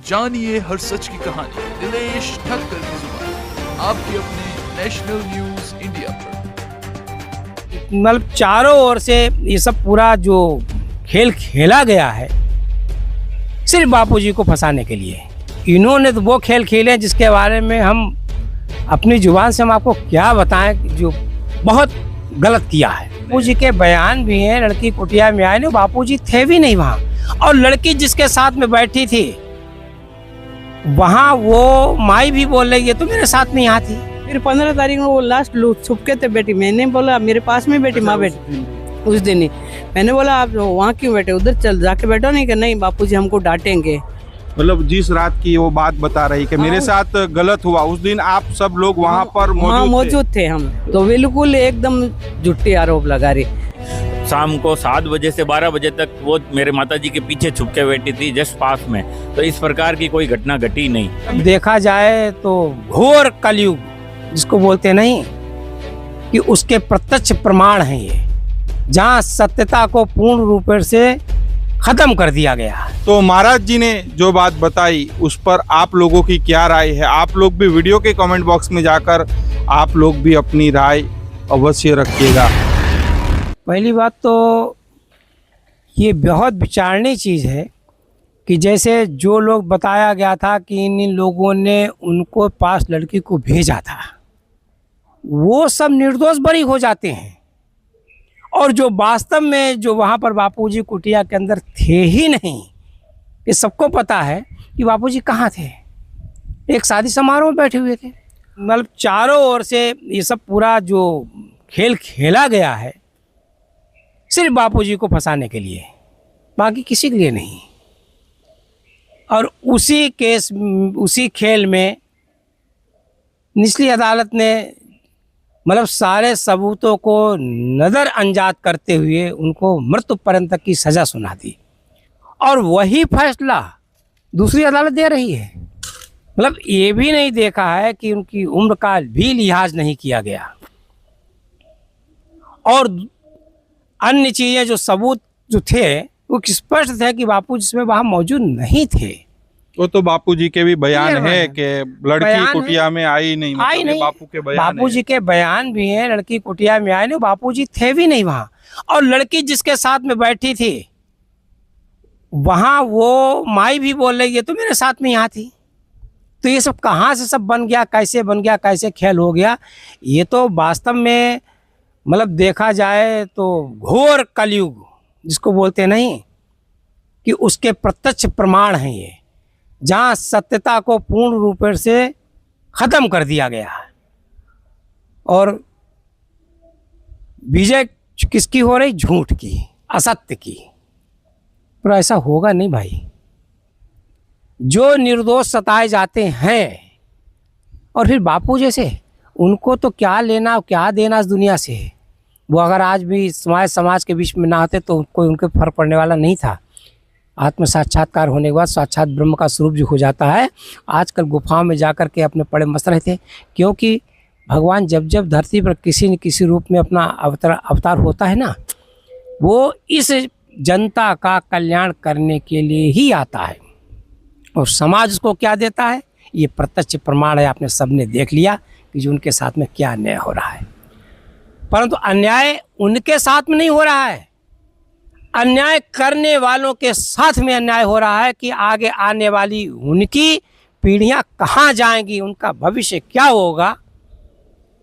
जानिए हर सच की कहानी दिनेश ठक्कर की जुबान आपके अपने नेशनल न्यूज इंडिया पर। मतलब चारों ओर से ये सब पूरा जो खेल खेला गया है सिर्फ बापूजी को फंसाने के लिए। इन्होंने तो वो खेल खेले जिसके बारे में हम अपनी जुबान से हम आपको क्या बताएं, जो बहुत गलत किया है। बापूजी के बयान भी हैं, लड़की कुटिया में आए, बापूजी थे भी नहीं वहाँ, और लड़की जिसके साथ में बैठी थी वहाँ वो माई भी बोल रही है तो मेरे साथ में यहाँ थी। फिर 15 तारीख को वो लास्ट लोग छुपके थे बेटी, मैंने बोला मेरे पास में बेटी माँ बेटी उस दिन ही मैंने बोला आप वहाँ क्यों बैठे, उधर चल जाके बैठो। नहीं कि नहीं बापूजी हमको डांटेंगे। मतलब जिस रात की वो बात बता रही कि मेरे साथ गलत हुआ, उस दिन आप सब लोग वहाँ पर मौजूद थे। हम तो बिल्कुल एकदम झूठी आरोप लगा रही। शाम को 7 बजे से 12 बजे तक वो मेरे माताजी के पीछे छुप के बैठी थी जस्ट पास में, तो इस प्रकार की कोई घटना घटी नहीं। देखा जाए तो घोर कलयुग जिसको बोलते नहीं कि उसके प्रत्यक्ष प्रमाण हैं ये, जहाँ सत्यता को पूर्ण रूप से खत्म कर दिया गया। तो महाराज जी ने जो बात बताई उस पर आप लोगों की क्या राय है? आप लोग भी वीडियो के कमेंट बॉक्स में जाकर आप लोग भी अपनी राय अवश्य रखिएगा। पहली बात तो ये बहुत विचारनीय चीज़ है कि जैसे जो लोग बताया गया था कि इन लोगों ने उनको पास लड़की को भेजा था, वो सब निर्दोष बरी हो जाते हैं, और जो वास्तव में जो वहाँ पर बापूजी कुटिया के अंदर थे ही नहीं, ये सबको पता है कि बापूजी कहाँ थे। एक शादी समारोह में बैठे हुए थे। मतलब चारों ओर से ये सब पूरा जो खेल खेला गया है सिर्फ बापूजी को फंसाने के लिए, बाकी किसी के लिए नहीं। और उसी केस उसी खेल में निचली अदालत ने मतलब सारे सबूतों को नज़रअंदाज करते हुए उनको मृत्यु पर्यंत की सज़ा सुना दी, और वही फैसला दूसरी अदालत दे रही है। मतलब ये भी नहीं देखा है कि उनकी उम्र का भी लिहाज नहीं किया गया, और अन्य चीज़ें जो सबूत जो थे वो स्पष्ट थे कि बापू जिसमें वहाँ मौजूद नहीं थे। वो तो बापूजी के भी बयान है कि लड़की कुटिया में आई नहीं, आई नहीं। बापू के बयान बापूजी के बयान भी हैं, लड़की कुटिया में आए, बापूजी थे भी नहीं वहाँ, और लड़की जिसके साथ में बैठी थी वहाँ वो माई भी बोल रही है तो मेरे साथ में यहाँ थी। तो ये सब कहाँ से सब बन गया, कैसे बन गया, कैसे खेल हो गया, ये तो वास्तव में मतलब देखा जाए तो घोर कलयुग जिसको बोलते नहीं कि उसके प्रत्यक्ष प्रमाण हैं ये, जहाँ सत्यता को पूर्ण रूप से खत्म कर दिया गया है। और विजय किसकी हो रही? झूठ की, असत्य की। पर ऐसा होगा नहीं भाई। जो निर्दोष सताए जाते हैं, और फिर बापू जैसे उनको तो क्या लेना क्या देना इस दुनिया से। वो अगर आज भी समाज के बीच में ना आते तो कोई उनके फर्क पड़ने वाला नहीं था। आत्म साक्षात्कार होने के बाद साक्षात ब्रह्म का स्वरूप जो हो जाता है, आजकल गुफाओं में जाकर के अपने पड़े मस्त रहते हैं, क्योंकि भगवान जब जब धरती पर किसी न किसी रूप में अपना अवतार होता है ना, वो इस जनता का कल्याण करने के लिए ही आता है। और समाज उसको क्या देता है, ये प्रत्यक्ष प्रमाण है। आपने सबने देख लिया कि जो उनके साथ में क्या अन्याय हो रहा है। परंतु अन्याय उनके साथ में नहीं हो रहा है, अन्याय करने वालों के साथ में अन्याय हो रहा है कि आगे आने वाली उनकी पीढ़ियां कहाँ जाएंगी, उनका भविष्य क्या होगा,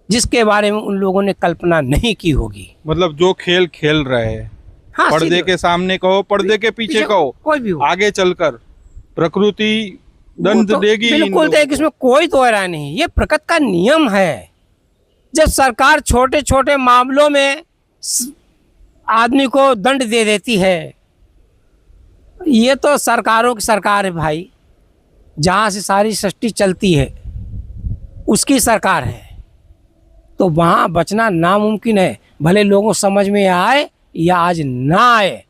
जिसके बारे में उन लोगों ने कल्पना नहीं की होगी। मतलब जो खेल खेल रहे हैं, हाँ, पर्दे के सामने कहो, पर्दे के पीछे कहो, कोई भी हो, आगे चलकर प्रकृति दंड तो देगी। बिल्कुल देगी, इसमें कोई दो राय नहीं। ये प्रकृति का नियम है। जब सरकार छोटे छोटे मामलों में आदमी को दंड दे देती है, ये तो सरकारों की सरकार है भाई, जहाँ से सारी सृष्टि चलती है उसकी सरकार है, तो वहाँ बचना नामुमकिन है। भले लोगों समझ में आए या आज ना आए,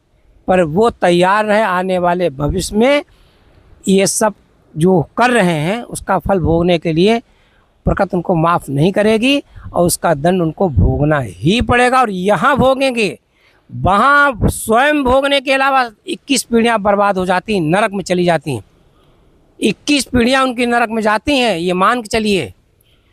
पर वो तैयार रहे आने वाले भविष्य में ये सब जो कर रहे हैं उसका फल भोगने के लिए प्रकृति उनको माफ़ नहीं करेगी, और उसका दंड उनको भोगना ही पड़ेगा। और यहाँ भोगेंगे, वहाँ स्वयं भोगने के अलावा 21 पीढ़ियाँ बर्बाद हो जाती, नरक में चली जाती। 21 पीढ़ियां उनकी नरक में जाती हैं, ये मान के चलिए।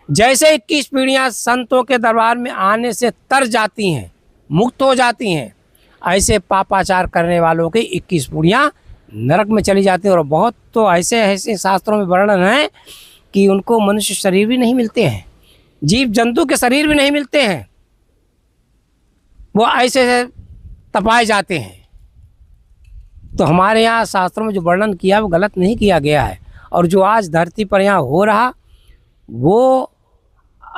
जैसे 21 पीढ़ियां संतों के दरबार में आने से तर जाती हैं, मुक्त हो जाती हैं, ऐसे पापाचार करने वालों की 21 पीढ़ियां नरक में चली जाती हैं। और बहुत तो ऐसे ऐसे शास्त्रों में वर्णन है कि उनको मनुष्य शरीर भी नहीं मिलते हैं, जीव जंतु के शरीर भी नहीं मिलते हैं, वो ऐसे तपाए जाते हैं। तो हमारे यहाँ शास्त्रों में जो वर्णन किया वो गलत नहीं किया गया है। और जो आज धरती पर यहाँ हो रहा वो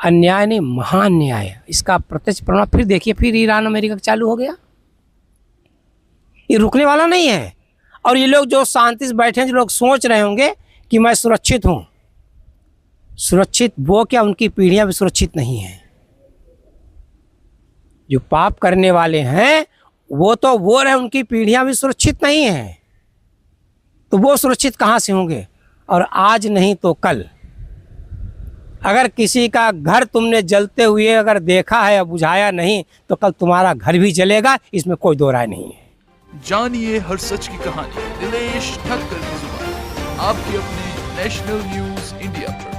अन्याय नहीं, महान न्याय है। इसका प्रत्यक्ष प्रमाण फिर देखिए, फिर ईरान अमेरिका चालू हो गया, ये रुकने वाला नहीं है। और ये लोग जो शांति से बैठे हैं, जो लोग सोच रहे होंगे कि मैं सुरक्षित हूँ, सुरक्षित वो क्या, उनकी पीढ़ियां भी सुरक्षित नहीं हैं। जो पाप करने वाले हैं वो तो वो रहे, उनकी पीढ़ियां भी सुरक्षित नहीं हैं, तो वो सुरक्षित कहाँ से होंगे। और आज नहीं तो कल अगर किसी का घर तुमने जलते हुए अगर देखा है या बुझाया नहीं, तो कल तुम्हारा घर भी जलेगा, इसमें कोई दो राय नहीं है। जानिए हर सच की कहानी दिनेश ठक्कर की जुबान, आपके अपने नेशनल न्यूज इंडिया पर।